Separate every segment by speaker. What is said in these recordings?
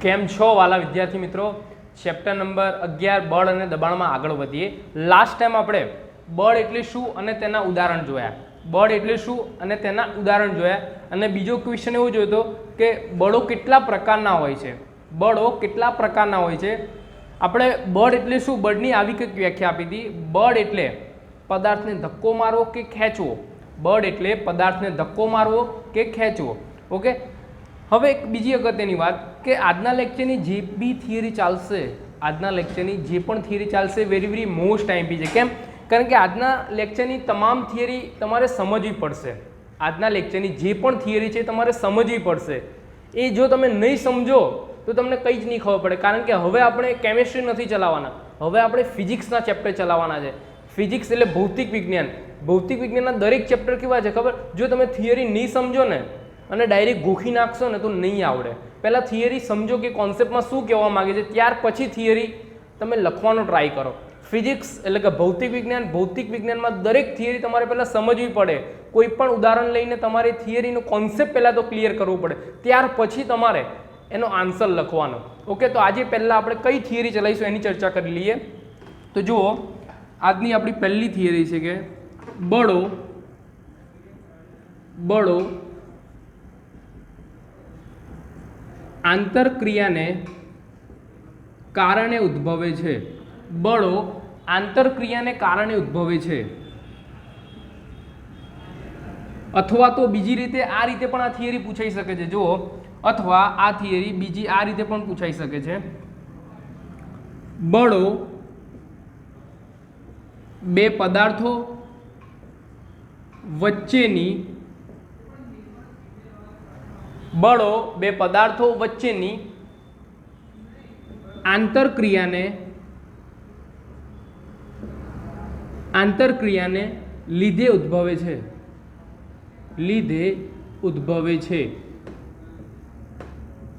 Speaker 1: કેમ છો વાલા વિદ્યાર્થી મિત્રો? ચેપ્ટર નંબર 11 બળ અને દબાણમાં આગળ વધીએ. લાસ્ટ ટાઈમ આપણે બળ એટલે શું અને તેના ઉદાહરણ જોયા. બળ એટલે શું અને તેના ઉદાહરણ જોયા અને બીજો ક્વેશ્ચન એવો જોયો કે બળો કેટલા પ્રકારના હોય છે. બળો કેટલા પ્રકારના હોય છે. આપણે બળ એટલે શું, બળની આવી કંઈક વ્યાખ્યા આપી હતી. બળ એટલે પદાર્થને ધક્કો મારવો કે ખેંચવો. બળ એટલે પદાર્થને ધક્કો મારવો કે ખેંચવો. ઓકે, હવે એક બીજી અગત્યની વાત કે આજના લેક્ચરની જે બી થિયરી ચાલશે, આજના લેક્ચરની જે પણ થિયરી ચાલશે વેરી વેરી મોસ્ટ આઈએમપી છે. કેમ? કારણ કે આજના લેક્ચરની તમામ થિયરી તમારે સમજવી પડશે. આજના લેક્ચરની જે પણ થિયરી છે તમારે સમજવી પડશે. એ જો તમે નહીં સમજો તો તમને કંઈ જ નહીં ખબર પડે. કારણ કે હવે આપણે કેમેસ્ટ્રી નથી ચલાવવાના, હવે આપણે ફિઝિક્સના ચેપ્ટર ચલાવવાના છે. ફિઝિક્સ એટલે ભૌતિક વિજ્ઞાન. ભૌતિક વિજ્ઞાનના દરેક ચેપ્ટર કેવા છે ખબર? જો તમે થિયરી નહીં સમજો ને અને ડાયરેક્ટ ગોખી નાખશો ને તો નહીં આવડે. પહેલાં થિયરી સમજો કે કોન્સેપ્ટમાં શું કહેવા માગે છે, ત્યાર પછી થિયરી તમે લખવાનો ટ્રાય કરો. ફિઝિક્સ એટલે કે ભૌતિક વિજ્ઞાન, ભૌતિક વિજ્ઞાનમાં દરેક થિયરી તમારે પહેલાં સમજવી પડે. કોઈ પણ ઉદાહરણ લઈને તમારે થિયરીનો કોન્સેપ્ટ પહેલાં તો ક્લિયર કરવું પડે, ત્યાર પછી તમારે એનો આન્સર લખવાનો. ઓકે, તો આજે પહેલાં આપણે કઈ થિયરી ચલાવીશું એની ચર્ચા કરી લઈએ. તો જુઓ, આજની આપણી પહેલી થિયરી છે કે બળો આંતરક્રિયાને કારણે ઉદ્ભવે છે. બળો આંતરક્રિયાને કારણે ઉદ્ભવે છે. અથવા તો બીજી રીતે આ રીતે પણ આ થિયરી પૂછાઈ શકે છે. જુઓ, અથવા આ થિયરી બીજી આ રીતે પણ પૂછાઈ શકે છે. બળો બે પદાર્થો વચ્ચેની આંતરક્રિયાને લીધે ઉદ્ભવે છે.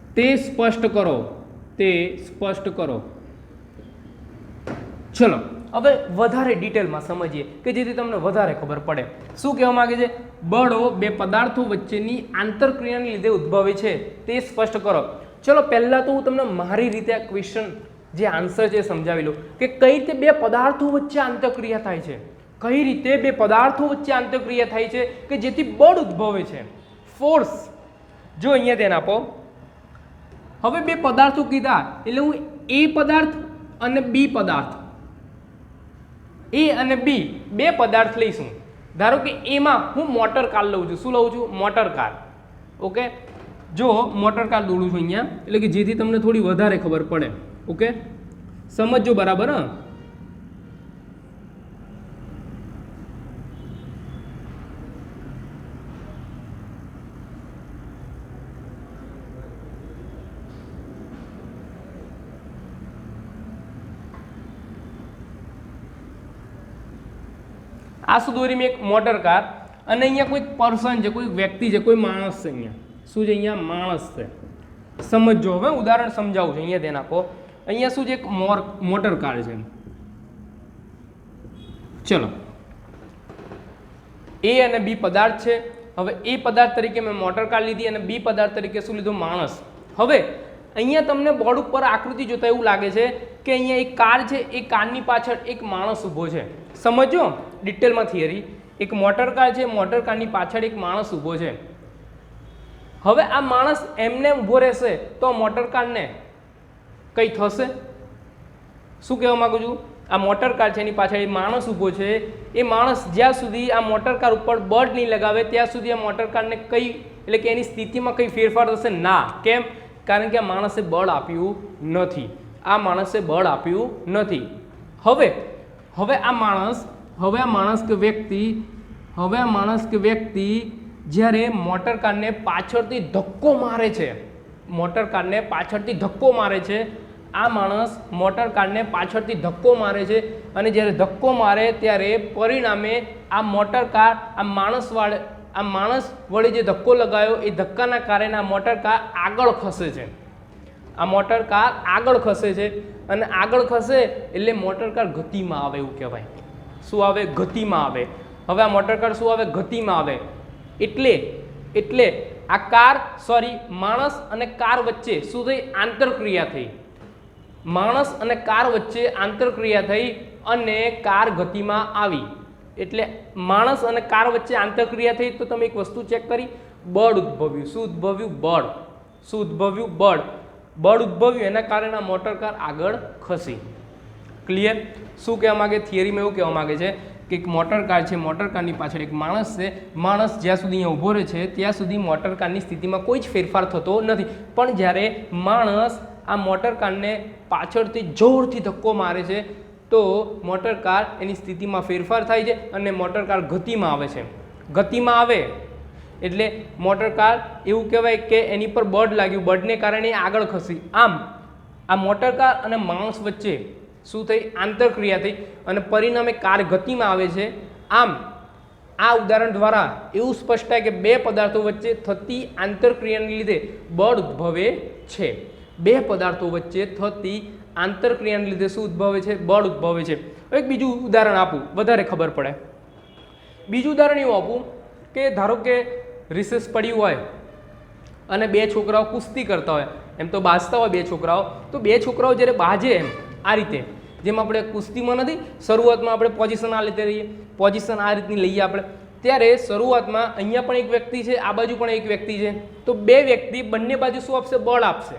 Speaker 1: તે સ્પષ્ટ કરો. ચલો હવે વધારે ડિટેલમાં સમજીએ કે જેથી તમને વધારે ખબર પડે. શું કહેવા માંગે છે? બળો બે પદાર્થો વચ્ચેની આંતરક્રિયાને લીધે ઉદ્ભવે છે, તે સ્પષ્ટ કરો. ચલો પહેલાં તો હું તમને મારી રીતે આ ક્વેશ્ચન જે આન્સર છે સમજાવી લઉં કે કઈ રીતે બે પદાર્થો વચ્ચે આંતરક્રિયા થાય છે. કઈ રીતે બે પદાર્થો વચ્ચે આંતરક્રિયા થાય છે કે જેથી બળ ઉદ્ભવે છે, ફોર્સ. જો અહીંયા ધ્યાન આપો. હવે બે પદાર્થો કીધા એટલે હું એ પદાર્થ અને બી પદાર્થ, એ અને બી બે પદાર્થ લઈશું. ધારો કે એમાં હું મોટર કાર લઉં છું. શું લઉં છું? Motor car. ઓકે, જો મોટર કાર દોડું છું અહીંયા, એટલે કે જેથી તમને થોડી વધારે ખબર પડે. ઓકે, સમજો બરાબર. હા, આ શું દોરી મેં? એક મોટર કાર. અને અહીંયા કોઈ પર્સન છે, કોઈ વ્યક્તિ છે, કોઈ માણસ છે. અહીંયા શું છે? અહીંયા માણસ છે. સમજો, હવે ઉદાહરણ સમજાવું છું. અહીંયા ધ્યાન આપો. અહીંયા શું છે? એક મોટર કાર છે. ચલો, એ અને બી પદાર્થ છે. હવે એ પદાર્થ તરીકે મેં મોટર કાર લીધી અને બી પદાર્થ તરીકે શું લીધું? માણસ. હવે અહીંયા તમને બોર્ડ ઉપર આકૃતિ જોતા એવું લાગે છે કે અહીંયા એક કાર છે, એ કારની પાછળ એક માણસ ઊભો છે. સમજો ડિટેલમાં થિયરી. એક મોટર કાર છે, મોટર કારની પાછળ એક માણસ ઊભો છે. હવે આ માણસ એમને ઊભો રહેશે તો આ મોટર કારને કંઈ થશે? શું કહેવા માંગુ છું? આ મોટર કાર છે, એની પાછળ એ માણસ ઊભો છે. એ માણસ જ્યાં સુધી આ મોટર કાર ઉપર બળ નહીં લગાવે ત્યાં સુધી આ મોટર કારને કંઈ, એટલે કે એની સ્થિતિમાં કંઈ ફેરફાર થશે ના. કેમ? કારણ કે આ માણસે બળ આપ્યું નથી. હવે આ માણસ કે વ્યક્તિ જ્યારે મોટર કારને પાછળથી ધક્કો મારે છે, આ માણસ મોટર કારને પાછળથી ધક્કો મારે છે અને જ્યારે ધક્કો મારે ત્યારે પરિણામે આ મોટર કાર આ માણસ વડે જે ધક્કો લગાવ્યો એ ધક્કાના કારણે આ મોટર કાર આગળ ખસે છે. અને આગળ ખસે એટલે મોટર કાર ગતિમાં આવે એવું કહેવાય. શું આવે? ગતિમાં આવે. હવે આ મોટર કાર શું આવે? ગતિમાં આવે. એટલે આ કાર માણસ અને કાર વચ્ચે શું થઈ? આંતરક્રિયા થઈ. માણસ અને કાર વચ્ચે આંતરક્રિયા થઈ અને કાર ગતિમાં આવી. એટલે માણસ અને કાર વચ્ચે આંતરક્રિયા થઈ તો તમે એક વસ્તુ ચેક કરી, બળ ઉદ્ભવ્યું. શું ઉદ્ભવ્યું? બળ. શું ઉદ્ભવ્યું? બળ. બળ ઉદ્ભવ્યું એના કારણે મોટર કાર આગળ ખસી. ક્લિયર? શું કહેવા માંગે? થિયરીમાં એવું કહેવા માંગે છે કે એક મોટર કાર છે, મોટર કારની પાછળ એક માણસ છે. માણસ જ્યાં સુધી અહીંયા ઊભો રહે છે ત્યાં સુધી મોટર કારની સ્થિતિમાં કોઈ જ ફેરફાર થતો નથી. પણ જ્યારે માણસ આ મોટર કારને પાછળથી જોરથી ધક્કો મારે છે તો મોટર કાર એની સ્થિતિમાં ફેરફાર થાય છે અને મોટર કાર ગતિમાં આવે છે. ગતિમાં આવે એટલે મોટર કાર એવું કહેવાય કે એની પર બળ લાગ્યું, બળને કારણે આગળ ખસી. આમ આ મોટર કાર અને માણસ વચ્ચે શું થઈ? આંતરક્રિયા થઈ અને પરિણામે કાર ગતિમાં આવે છે. આમ આ ઉદાહરણ દ્વારા એવું સ્પષ્ટ થાય કે બે પદાર્થો વચ્ચે થતી આંતરક્રિયાને લીધે બળ ઉદ્ભવે છે. બે પદાર્થો વચ્ચે થતી આંતરક્રિયાને લીધે શું ઉદ્ભવે છે? બળ ઉદ્ભવે છે. એક બીજું ઉદાહરણ આપું, વધારે ખબર પડે. બીજું ઉદાહરણ એવું આપું કે ધારો કે રિસેસ પડ્યું હોય અને બે છોકરાઓ કુસ્તી કરતા હોય. એમ તો બાજતા હોય બે છોકરાઓ, તો બે છોકરાઓ જ્યારે બાજે એમ આ રીતે, જેમ આપણે કુસ્તીમાં નથી શરૂઆતમાં આપણે પોઝિશન આ રીતે રહીએ, પોઝિશન આ રીતની લઈએ આપણે, ત્યારે શરૂઆતમાં અહીંયા પણ એક વ્યક્તિ છે, આ બાજુ પણ એક વ્યક્તિ છે. તો બે વ્યક્તિ બંને બાજુ શું આપશે? બળ આપશે.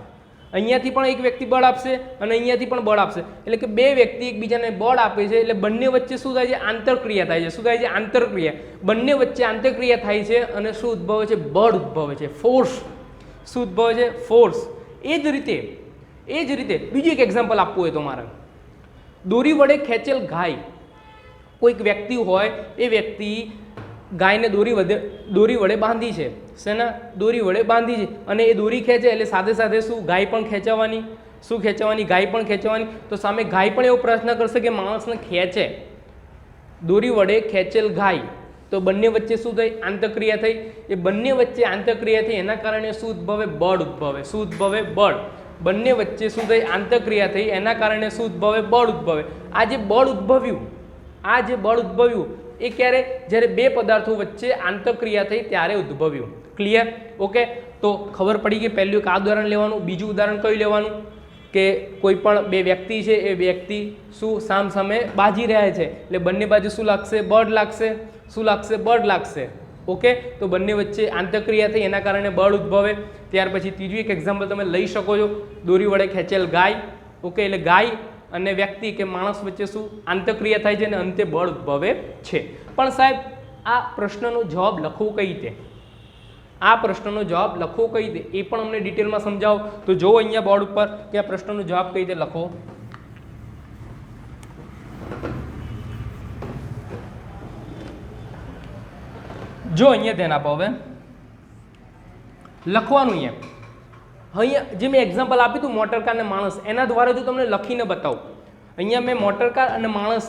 Speaker 1: અહીંયાથી પણ એક વ્યક્તિ બળ આપશે અને અહીંયાથી પણ બળ આપશે. એટલે કે બે વ્યક્તિ એકબીજાને બળ આપે છે એટલે બંને વચ્ચે શું થાય છે? આંતરક્રિયા થાય છે. શું થાય છે? આંતરક્રિયા. બંને વચ્ચે આંતરક્રિયા થાય છે અને શું ઉદ્ભવે છે? બળ ઉદ્ભવે છે, ફોર્સ. શું ઉદ્ભવે છે? ફોર્સ. એ જ રીતે બીજું એક એક્ઝામ્પલ આપવું હોય તો મારે, દોરી વડે ખેંચેલ ગાય. કોઈક વ્યક્તિ હોય, એ વ્યક્તિ ગાયને દોરી વડે બાંધી છે. શેના? દોરી વડે બાંધી છે અને એ દોરી ખેંચે એટલે સાથે સાથે શું? ગાય પણ ખેંચવાની. શું ખેંચવાની? ગાય પણ ખેંચવાની. તો સામે ગાય પણ એવો પ્રયત્ન કરશે કે માણસને ખેંચે. દોરી વડે ખેંચેલ ગાય. તો બંને વચ્ચે શું થઈ? આંતરક્રિયા થઈ. એ બંને વચ્ચે આંતરક્રિયા થઈ એના કારણે શું ઉદ્ભવે? બળ ઉદ્ભવે. શું ઉદ્ભવે? બળ. બંને વચ્ચે શું થઈ? આંતરક્રિયા થઈ એના કારણે શું ઉદ્ભવે? બળ ઉદ્ભવે. આ જે બળ ઉદ્ભવ્યું એ ક્યારે? જ્યારે બે પદાર્થો વચ્ચે આંતરક્રિયા થઈ ત્યારે ઉદ્ભવ્યું. ક્લિયર? ઓકે. તો ખબર પડી કે પહેલું એક આ ઉદાહરણ લેવાનું. બીજું ઉદાહરણ કયું લેવાનું? કે કોઈ પણ બે વ્યક્તિ છે, એ વ્યક્તિ શું? સામે બાજી રહ્યા છે એટલે બંને બાજુ શું લાગશે? બળ લાગશે. શું લાગશે? બળ લાગશે. ઓકે. તો બંને વચ્ચે આંતરક્રિયા થઈ એના કારણે બળ ઉદ્ભવે. ત્યાર પછી ત્રીજું એક એક્ઝામ્પલ તમે લઈ શકો છો, દોરી વડે ખેંચેલ ગાય. ઓકે. એટલે ગાય અને વ્યક્તિ કે માણસ વચ્ચે શું? આંતરક્રિયા થાય છે અને અંતે બળ ઉદ્ભવે છે. પણ સાહેબ આ પ્રશ્નનો જવાબ લખવો કઈ રીતે? આ પ્રશ્નનો જવાબ લખવો કઈ રીતે એ પણ અમને ડિટેલમાં સમજાવો. તો જો અહીંયા બોર્ડ ઉપર કે આ પ્રશ્નનો જવાબ કઈ રીતે લખો. જો અહીંયા ધ્યાન આપો. હવે લખવાનું અહીંયા જે મેં એક્ઝામ્પલ આપ્યું હતું મોટર કાર અને માણસ, એના દ્વારા જો તમને લખીને બતાવું. અહીંયા મેં મોટર કાર અને માણસ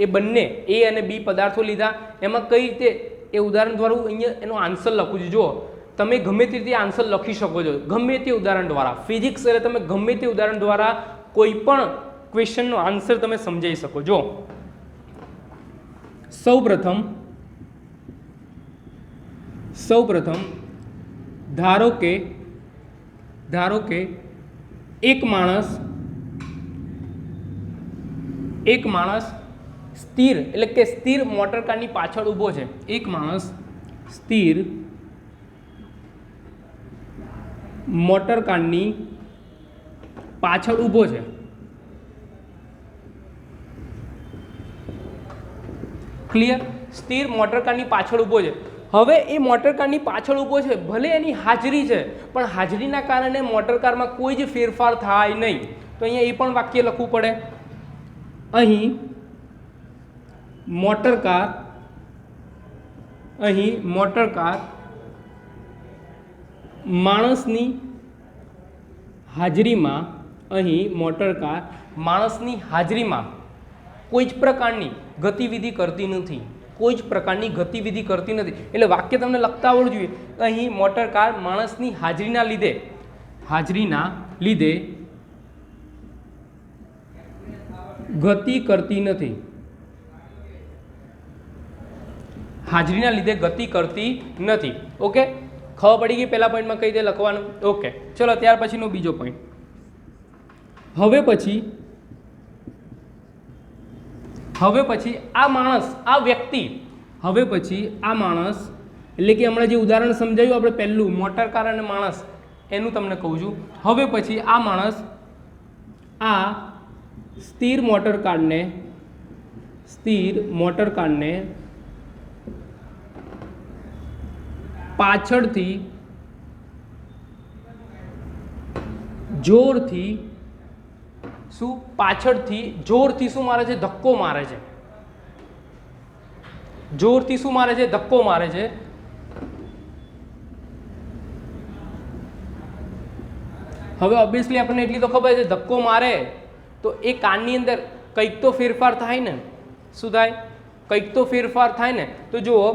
Speaker 1: એ બંને એ અને બી પદાર્થો લીધા. એમાં કઈ રીતે એ ઉદાહરણ દ્વારા હું અહીંયા એનો આન્સર લખું છું. જો તમે ગમે તે રીતે આન્સર લખી શકો છો, ગમે તે ઉદાહરણ દ્વારા. ફિઝિક્સ એટલે તમે ગમે તે ઉદાહરણ દ્વારા કોઈ પણ ક્વેશ્ચનનો આન્સર તમે સમજાવી શકો. જો સૌપ્રથમ ધારો કે એક માણસ સ્થિર એટલે કે સ્થિર મોટર કારની પાછળ ઊભો છે. એક માણસ સ્થિર મોટર કારની પાછળ ઊભો છે. ક્લિયર? સ્થિર મોટર કારની પાછળ ઊભો છે. હવે એ મોટર કારની પાછળ ઊભો છે, ભલે એની હાજરી છે પણ હાજરીના કારણે મોટર કારમાં કોઈ જ ફેરફાર થાય નહીં. તો અહીંયા એ પણ વાક્ય લખવું પડે. અહીં મોટર કાર માણસની હાજરીમાં કોઈ જ પ્રકારની ગતિવિધિ કરતી નથી. એટલે વાક્ય તમને લખતા આવડવું જોઈએ. અહીં મોટર કાર માણસની હાજરીના લીધે ગતિ કરતી નથી. ઓકે. ખબર પડી ગઈ પહેલા પોઈન્ટમાં કઈ રીતે લખવાનું? ઓકે, ચલો ત્યાર પછીનો બીજો પોઈન્ટ. હવે પછી આ માણસ, આ વ્યક્તિ, હવે પછી આ માણસ એટલે કે હમણાં જે ઉદાહરણ સમજાવ્યું આપણે પહેલું મોટર કાર અને માણસ એનું તમને કહું છું. હવે પછી આ માણસ આ સ્થિર મોટર કારને પાછળથી જોરથી શું મારે છે? ધક્કો મારે છે. જોરથી શું મારે છે? ધક્કો મારે છે. હવે ઓબ્વિયસલી આપણને એટલી તો ખબર છે, ધક્કો મારે તો એ કાનની અંદર કંઈક તો ફેરફાર થાય ને. શું થાય? કંઈક તો ફેરફાર થાય ને. તો જુઓ,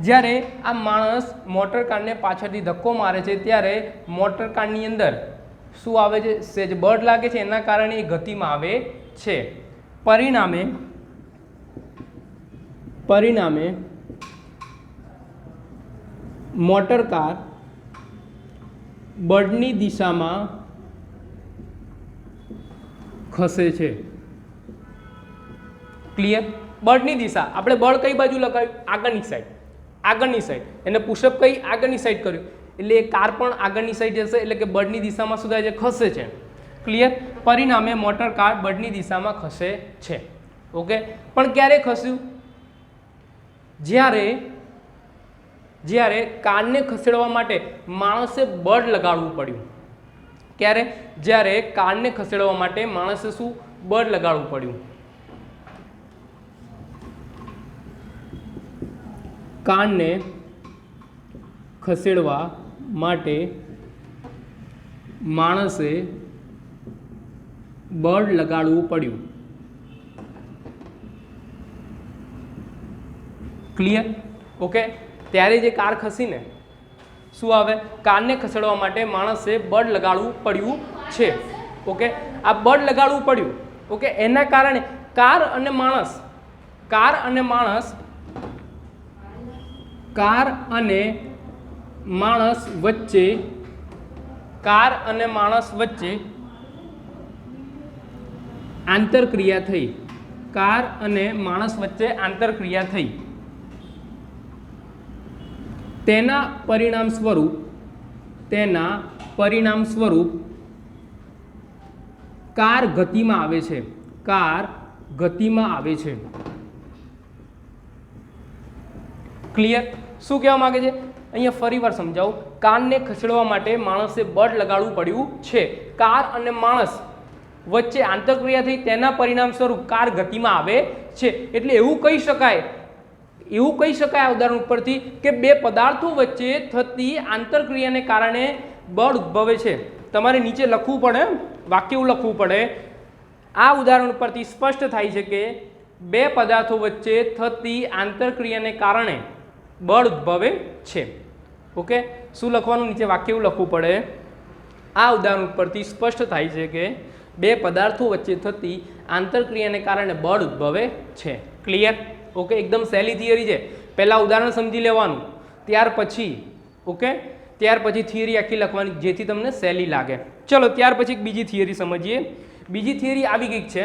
Speaker 1: જ્યારે આ માણસ મોટર કારને પાછળથી ધક્કો મારે છે ત્યારે મોટર કારની અંદર શું આવે છે? સેજ બળ લાગે છે, એના કારણે એ ગતિમાં આવે છે. પરિણામે મોટર કાર બળની દિશામાં ખસે છે. ક્લિયર? બળની દિશા, આપણે બળ કઈ બાજુ લગાવ્યું? આગળની સાઈડ. એને પુશઅપ કઈ? આગળની સાઈડ કર્યું, એટલે એ કાર પણ આગળની સાઈડ જશે, એટલે કે બળની દિશામાં શું થાય છે? ખસે છે. ક્લિયર? પરિણામે મોટર કાર બળની દિશામાં ખસે છે. ઓકે, પણ ક્યારે ખસ્યું? જ્યારે કારને ખસેડવા માટે માણસે બળ લગાડવું પડ્યું. ક્યારે? જ્યારે કારને ખસેડવા માટે માણસે શું? બળ લગાડવું પડ્યું. કારને ખસેડવા માટે માણસે બળ લગાડવું પડ્યું. ક્લિયર? ઓકે, ત્યારે જે કાર ખસીને શું આવે? કારને ખસેડવા માટે માણસે બળ લગાડવું પડ્યું છે. ઓકે, આ બળ લગાડવું પડ્યું. ઓકે, એના કારણે કાર અને માણસ વચ્ચે આંતરક્રિયા થઈ. તેના પરિણામ સ્વરૂપ કાર ગતિમાં આવે છે. ક્લિયર? શું કહેવા માંગે છે અહીંયા? ફરી વાર સમજાવું. કારને ખસેડવા માટે માણસે બળ લગાડવું પડ્યું છે. કાર અને માણસ વચ્ચે આંતરક્રિયા થઈ, તેના પરિણામ સ્વરૂપ કાર ગતિમાં આવે છે. એટલે એવું કહી શકાય આ ઉદાહરણ ઉપરથી કે બે પદાર્થો વચ્ચે થતી આંતરક્રિયાને કારણે બળ ઉદ્ભવે છે. તમારે નીચે લખવું પડે, વાક્ય એવું લખવું પડે. આ ઉદાહરણ ઉપરથી સ્પષ્ટ થાય છે કે બે પદાર્થો વચ્ચે થતી આંતરક્રિયાને કારણે બળ ઉદ્ભવે છે. ઓકે, શું લખવાનું? નીચે વાક્ય એવું લખવું પડે. આ ઉદાહરણ ઉપરથી સ્પષ્ટ થાય છે કે બે પદાર્થો વચ્ચે થતી આંતરક્રિયાને કારણે બળ ઉદ્ભવે છે. ક્લિયર? ઓકે, એકદમ સહેલી થિયરી છે. પહેલા ઉદાહરણ સમજી લેવાનું, ત્યાર પછી થિયરી આખી લખવાની, જેથી તમને સહેલી લાગે. ચલો ત્યાર પછી બીજી થિયરી સમજીએ. બીજી થિયરી આવી ગઈ છે.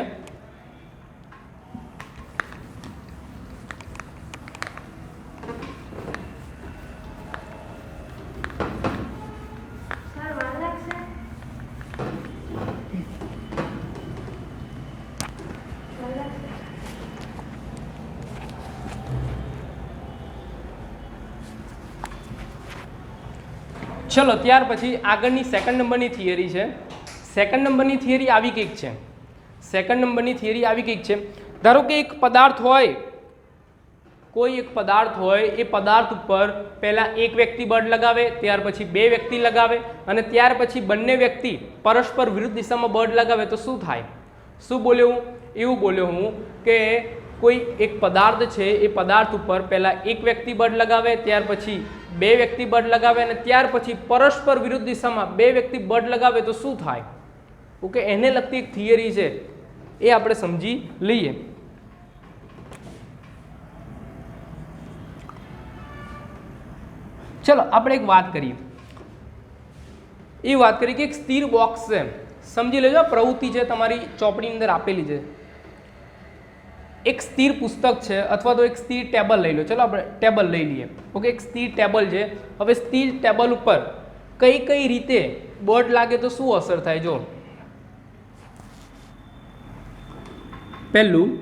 Speaker 1: ચલો ત્યાર પછી આગળની સેકન્ડ નંબરની થિયરી છે. સેકન્ડ નંબરની થિયરી આવી કંઈક છે. ધારો કે એક પદાર્થ હોય, એ પદાર્થ ઉપર પહેલા એક વ્યક્તિ બળ લગાવે, ત્યાર પછી બે વ્યક્તિ લગાવે, અને ત્યાર પછી બંને વ્યક્તિ પરસ્પર વિરુદ્ધ દિશામાં બળ લગાવે તો શું થાય? શું બોલ્યો હું? એવું બોલ્યો હું કે કોઈ એક પદાર્થ છે, એ પદાર્થ ઉપર પહેલા એક વ્યક્તિ બળ લગાવે, ત્યાર પછી બે વ્યક્તિ બળ લગાવે, અને ત્યાર પછી પરસ્પર વિરુદ્ધ દિશામાં બે વ્યક્તિ બળ લગાવે તો શું થાય? ઓકે, એને લગતી એક થિયરી છે, એ આપણે સમજી લઈએ. ચલો આપણે એક વાત કરીએ, એ વાત કરીએ કે એક સ્થિર બોક્સ છે, સમજી લેજો પ્રવૃત્તિ છે તમારી ચોપડીની અંદર આપેલી છે, એક સ્થિર પુસ્તક છે અથવા તો એક સ્થિર ટેબલ લઈ લો, ચલો આપણે ટેબલ લઈ લઈએ, ઓકે, એક સ્થિર ટેબલ છે, હવે સ્થિર ટેબલ ઉપર કઈ કઈ રીતે બોર્ડ લાગે તો શું અસર થાય, જો પહેલું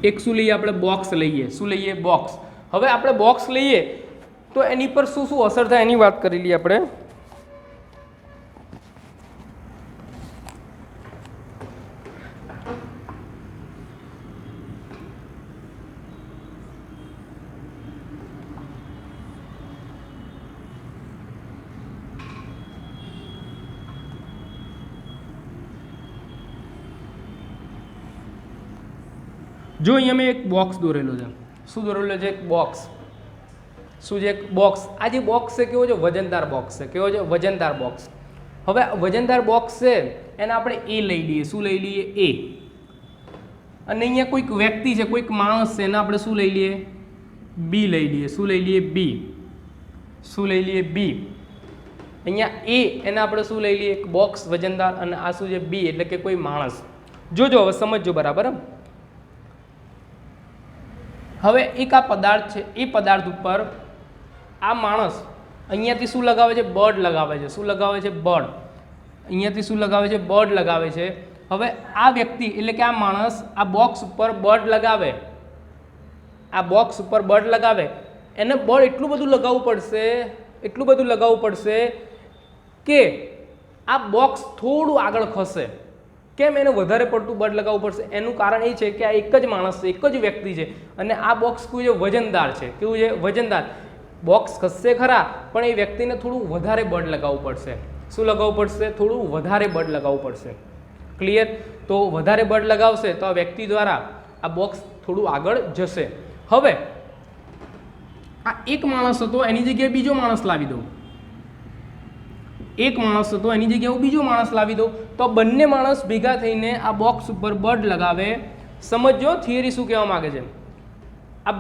Speaker 1: એક શું લઈએ આપણે, બોક્સ લઈએ, શું લઈએ, બોક્સ, હવે આપણે બોક્સ લઈએ તો એની પર શું શું અસર થાય એની વાત કરી લઈએ આપણે, જો અહીંયા મેં એક બોક્સ દોરેલો છે, શું દોરેલો છે, એક બોક્સ, શું છે, એક બોક્સ, આ જે બોક્સ છે કેવો છે, વજનદાર બોક્સ છે, કેવો છે, વજનદાર બોક્સ, હવે વજનદાર બોક્સ છે એને આપણે એ લઈ લઈએ, શું લઈ લઈએ, એ, અને અહીંયા કોઈક વ્યક્તિ છે, કોઈક માણસ છે, એને આપણે શું લઈ લઈએ, બી લઈ લઈએ, શું લઈ લઈએ, બી, શું લઈ લઈએ, બી, અહીંયા એ એને આપણે શું લઈ લઈએ, એક બોક્સ વજનદાર, અને આ શું છે, બી એટલે કે કોઈ માણસ, જોજો હવે સમજજો બરાબર, હવે એક આ પદાર્થ છે, એ પદાર્થ ઉપર આ માણસ અહીંયાથી શું લગાવે છે, બળ લગાવે છે, શું લગાવે છે, બળ, અહીંયાથી શું લગાવે છે, બળ લગાવે છે, હવે આ વ્યક્તિ એટલે કે આ માણસ આ બોક્સ ઉપર બળ લગાવે, આ બોક્સ ઉપર બળ લગાવે, એને બળ એટલું બધું લગાવવું પડશે, એટલું બધું લગાવવું પડશે કે આ બોક્સ થોડું આગળ ખસે, કેમ એને વધારે પડતું બળ લગાવવું પડશે, એનું કારણ એ છે કે આ એક જ માણસ છે, એક જ વ્યક્તિ છે, અને આ બોક્સ કોઈ જે વજનદાર છે, કેવું છે, વજનદાર, બોક્સ ખસશે ખરા પણ એ વ્યક્તિને થોડું વધારે બળ લગાવવું પડશે, શું લગાવવું પડશે, થોડું વધારે બળ લગાવવું પડશે, ક્લિયર, તો વધારે બળ લગાવશે તો આ વ્યક્તિ દ્વારા આ બોક્સ થોડું આગળ જશે, હવે આ એક માણસ હતો એની જગ્યાએ બીજો માણસ લાવી દઉં, એક માણસ હતો એની જગ્યાએ હું બીજો માણસ લાવી દઉં, તો બંને માણસ ભેગા થઈને આ બોક્સ ઉપર બળ લગાવે, સમજો થિયરી શું કહેવા માંગે છે, આ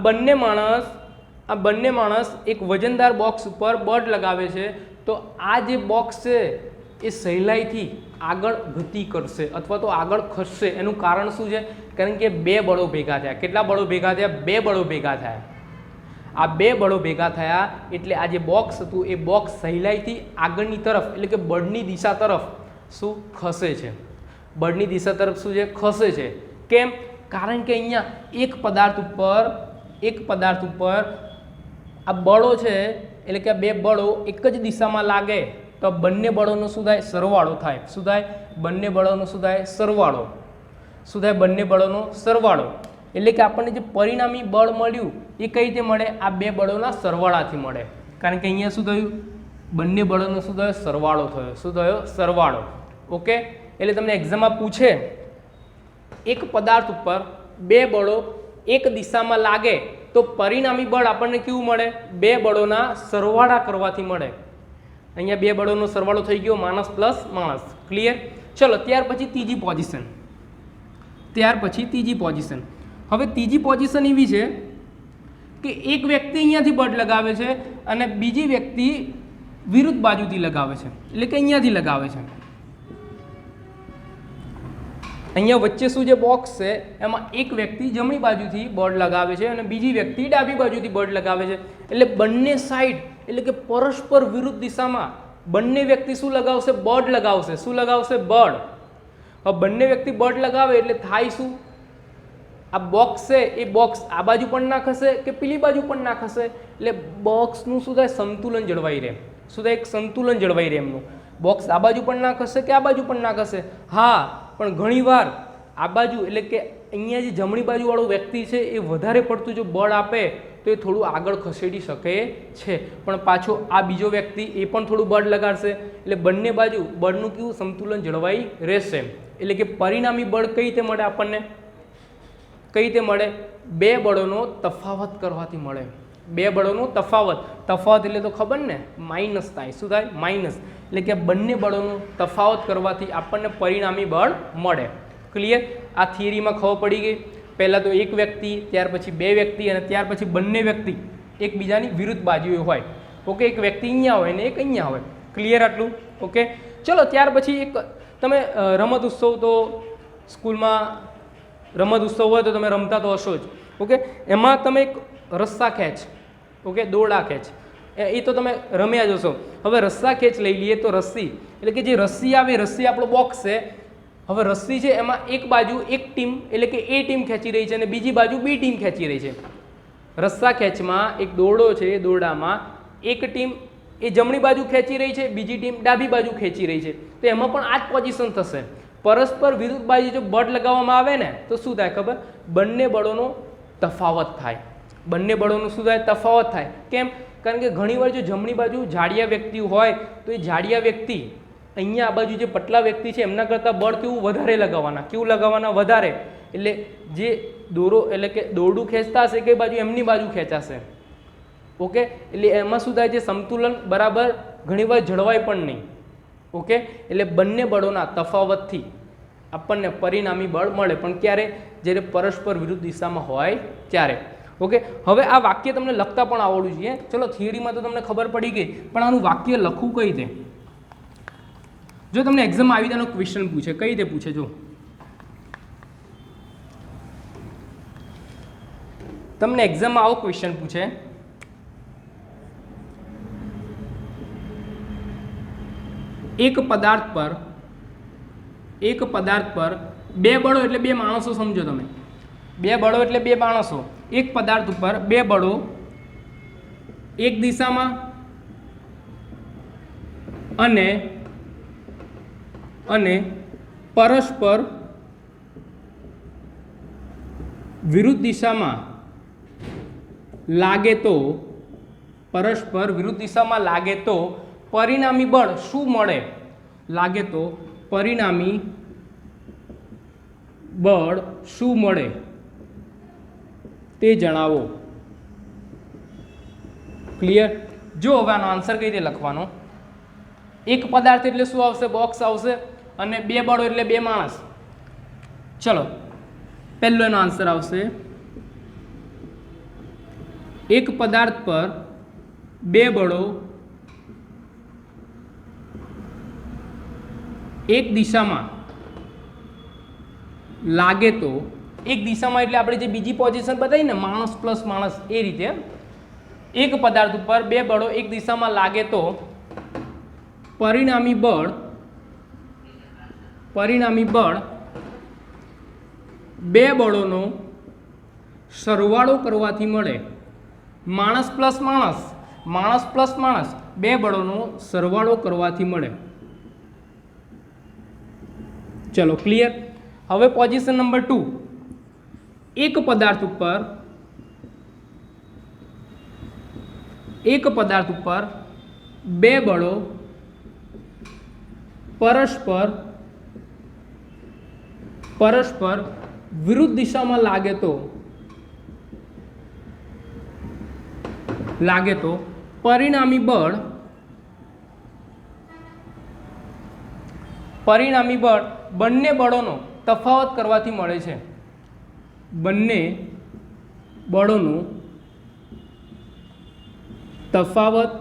Speaker 1: બંને માણસ એક વજનદાર બોક્સ ઉપર બળ લગાવે છે, તો આ જે બોક્સ છે એ સહેલાઈથી આગળ ગતિ કરશે અથવા તો આગળ ખસશે, એનું કારણ શું છે, કારણ કે બે બળો ભેગા થયા, કેટલા બળો ભેગા થયા, બે બળો ભેગા થયા, આ બે બળો ભેગા થયા એટલે આ જે બોક્સ હતું એ બોક્સ સહેલાઈથી આગળની તરફ એટલે કે બળની દિશા તરફ શું ખસે છે, બળની દિશા તરફ શું છે, ખસે છે, કેમ, કારણ કે અહીંયા એક પદાર્થ ઉપર આ બળો છે એટલે કે આ બે બળો એક જ દિશામાં લાગે તો બંને બળોનો શું થાય, સરવાળો થાય, શું થાય, બંને બળોનો શું થાય, સરવાળો, શું થાય, બંને બળોનો સરવાળો, એટલે કે આપણને જે પરિણામી બળ મળ્યું એ કઈ રીતે મળે, આ બે બળોના સરવાળાથી મળે, કારણ કે અહીંયા શું થયું, બંને બળોનો શું થયો, સરવાળો થયો, શું થયો, સરવાળો, ઓકે, એટલે તમને એક્ઝામમાં પૂછે એક પદાર્થ ઉપર બે બળો એક દિશામાં લાગે તો પરિણામી બળ આપણને કેવું મળે, બે બળોના સરવાળા કરવાથી મળે, અહીંયા બે બળોનો સરવાળો થઈ ગયો, માણસ પ્લસ માણસ, ક્લિયર, ચલો ત્યાર પછી ત્રીજી પોઝિશન, હવે ત્રીજી પોઝિશન એવી છે કે એક વ્યક્તિ અહીંયાથી બળ લગાવે છે અને બીજી વ્યક્તિ વિરુદ્ધ બાજુથી લગાવે છે, એટલે કે અહીંયાથી લગાવે છે, અહીંયા વચ્ચે શું જે બોક્સ છે એમાં એક વ્યક્તિ જમણી બાજુથી બળ લગાવે છે અને બીજી વ્યક્તિ ડાબી બાજુથી બળ લગાવે છે, એટલે બંને સાઈડ એટલે કે પરસ્પર વિરુદ્ધ દિશામાં બંને વ્યક્તિ શું લગાવશે, બળ લગાવશે, શું લગાવશે, બળ, હવે બંને વ્યક્તિ બળ લગાવે એટલે થાય શું, આ બોક્સ છે એ બોક્સ આ બાજુ પણ ના ખસે કે પેલી બાજુ પણ ના ખસે, એટલે બોક્સનું શું થાય, સંતુલન જળવાઈ રહે, શું થાય, એક સંતુલન જળવાઈ રહે એમનું, બોક્સ આ બાજુ પણ ના ખસે કે આ બાજુ પણ ના ખસે, હા પણ ઘણીવાર આ બાજુ એટલે કે અહીંયા જે જમણી બાજુવાળો વ્યક્તિ છે એ વધારે પડતું જો બળ આપે તો એ થોડું આગળ ખસેડી શકે છે, પણ પાછો આ બીજો વ્યક્તિ એ પણ થોડું બળ લગાડશે એટલે બંને બાજુ બળનું કેવું સંતુલન જળવાઈ રહેશે, એટલે કે પરિણામી બળ કઈ રીતે મળે આપણને, કઈ રીતે મળે, બે બળોનો તફાવત કરવાથી મળે, બે બળોનો તફાવત એટલે તો ખબર ને, માઇનસ થાય, શું થાય, માઇનસ, એટલે કે બંને બળોનો તફાવત કરવાથી આપણને પરિણામી બળ મળે, ક્લિયર, આ થિયરીમાં ખબર પડી ગઈ, પહેલાં તો એક વ્યક્તિ, ત્યાર પછી બે વ્યક્તિ અને ત્યાર પછી બંને વ્યક્તિ, એકબીજાની વિરુદ્ધ બાજુએ હોય. ઓકે, એક વ્યક્તિ અહીંયા હોય ને એક અહીંયા હોય. ક્લિયર આટલું? ઓકે, ચલો ત્યાર પછી એક તમે રમત ઉત્સવ તો સ્કૂલમાં રમત ઉત્સવ હોય તો તમે રમતા તો હશો જ. ઓકે, એમાં તમે એક રસ્સા ખેંચ, ઓકે, દોરડા ખેંચ, એ તો તમે રમ્યા જ હશો. હવે રસ્સા ખેંચ લઈ લઈએ તો રસ્સી એટલે કે જે રસ્સી આવે, રસ્સી આપણો બોક્સ છે. હવે રસ્સી છે એમાં એક બાજુ એક ટીમ એટલે કે એ ટીમ ખેંચી રહી છે અને બીજી બાજુ બી ટીમ ખેંચી રહી છે. રસ્સા ખેંચમાં એક દોરડો છે, એ દોરડામાં એક ટીમ એ જમણી બાજુ ખેંચી રહી છે, બીજી ટીમ ડાબી બાજુ ખેંચી રહી છે. તો એમાં પણ આ જ પોઝિશન થશે. પરસ્પર વિરુદ્ધ બાજુ જો બળ લગાવવામાં આવે ને તો શું થાય ખબર? બંને બળોનો તફાવત થાય. બંને બળોનું શું થાય? તફાવત થાય. કેમ? કારણ કે ઘણીવાર જો જમણી બાજુ જાડિયા વ્યક્તિ હોય તો એ જાડિયા વ્યક્તિ અહીંયા આ બાજુ જે પટલા વ્યક્તિ છે એમના કરતાં બળ કેવું વધારે લગાવવાના. કેવું લગાવવાના? વધારે. એટલે જે દોરો એટલે કે દોરડું ખેંચતા હશે કઈ બાજુ? એમની બાજુ ખેંચાશે. ઓકે, એટલે એમાં શું થાય છે? સંતુલન બરાબર ઘણીવાર જળવાય પણ નહીં. ઓકે, એટલે બંને બળોના તફાવતથી આપણને પરિણામી બળ મળે. પણ ક્યારે? જ્યારે પરસ્પર વિરુદ્ધ દિશામાં હોય ત્યારે. ઓકે, હવે આ વાક્ય તમને લખતા પણ આવડવું જોઈએ. ચલો થિયરીમાં તો તમને ખબર પડી ગઈ, પણ આનું વાક્ય લખવું કઈ રીતે? જો તમને એક્ઝામમાં આવી તેનો ક્વેશ્ચન પૂછે, કઈ રીતે પૂછે? જો તમને એક્ઝામમાં આવો ક્વેશ્ચન પૂછે, એક પદાર્થ પર બે બળો એટલે બે માણસો. સમજો તમે, બે બળો એટલે બે માણસો. એક પદાર્થ ઉપર બે બળો એક દિશામાં અને પરસ્પર વિરુદ્ધ દિશામાં લાગે તો પરિણામી બળ શું મળે? લાગે તો પરિણામી બળ શું મળે તે જણાવો. ક્લિયર? જો હવે આનો આન્સર કઈ રીતે લખવાનો? એક પદાર્થ એટલે શું આવશે? બોક્સ આવશે. અને બે બળો એટલે બે માણસ. ચલો પહેલો એનો આન્સર આવશે, એક પદાર્થ પર બે બળો એક દિશામાં લાગે તો, એક દિશામાં એટલે આપણે જે બીજી પોઝિશન બતાવી ને માણસ પ્લસ માણસ, એ રીતે એક પદાર્થ ઉપર બે બળો એક દિશામાં લાગે તો પરિણામી બળ બે બળોનો સરવાળો કરવાથી મળે. માણસ પ્લસ માણસ, બે બળોનો સરવાળો કરવાથી મળે. ચલો ક્લિયર? હવે પોઝિશન નંબર 2, એક પદાર્થ ઉપર બે બળો પરસ્પર વિરુદ્ધ દિશામાં લાગે તો પરિણામી બળ બંને બળોનો તફાવત કરવાથી મળે છે. બંને બળોનો તફાવત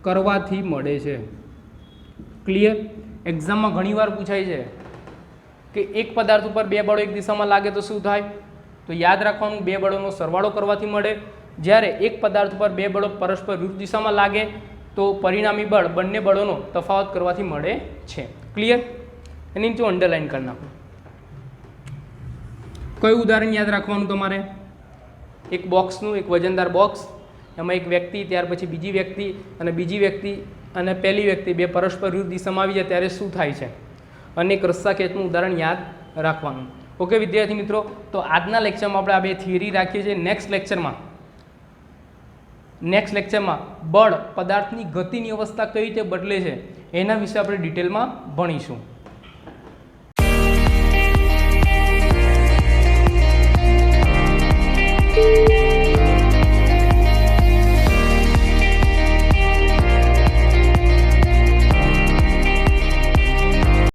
Speaker 1: કરવાથી મળે છે. ક્લિયર? એક્ઝામમાં ઘણીવાર પૂછાય છે કે એક પદાર્થ ઉપર બે બળો એક દિશામાં લાગે તો શું થાય? તો યાદ રાખવાનું, બે બળોનો સરવાળો કરવાથી મળે. જ્યારે એક પદાર્થ ઉપર બે બળો પરસ્પર વિરુદ્ધ દિશામાં લાગે તો પરિણામી બળ બંને બળોનો તફાવત કરવાથી મળે છે. ક્લિયર? એની નીચે અંડરલાઈન કરી નાખો. કયું ઉદાહરણ યાદ રાખવાનું તમારે? એક બોક્સનું, એક વજનદાર બોક્સ, એમાં એક વ્યક્તિ, ત્યાર પછી બીજી વ્યક્તિ અને પહેલી વ્યક્તિ બે પરસ્પર વિરુદ્ધ દિશામાં આવી જાય ત્યારે શું થાય છે? અને એક રસ્સા ખેંચનું ઉદાહરણ યાદ રાખવાનું. ઓકે વિદ્યાર્થી મિત્રો, તો આજના લેક્ચરમાં આપણે આ બે થિયરી રાખીએ છીએ. નેક્સ્ટ લેક્ચરમાં બળ પદાર્થની ગતિની અવસ્થા કઈ રીતે બદલે છે એના વિશે આપણે ડિટેલમાં ભણીશું.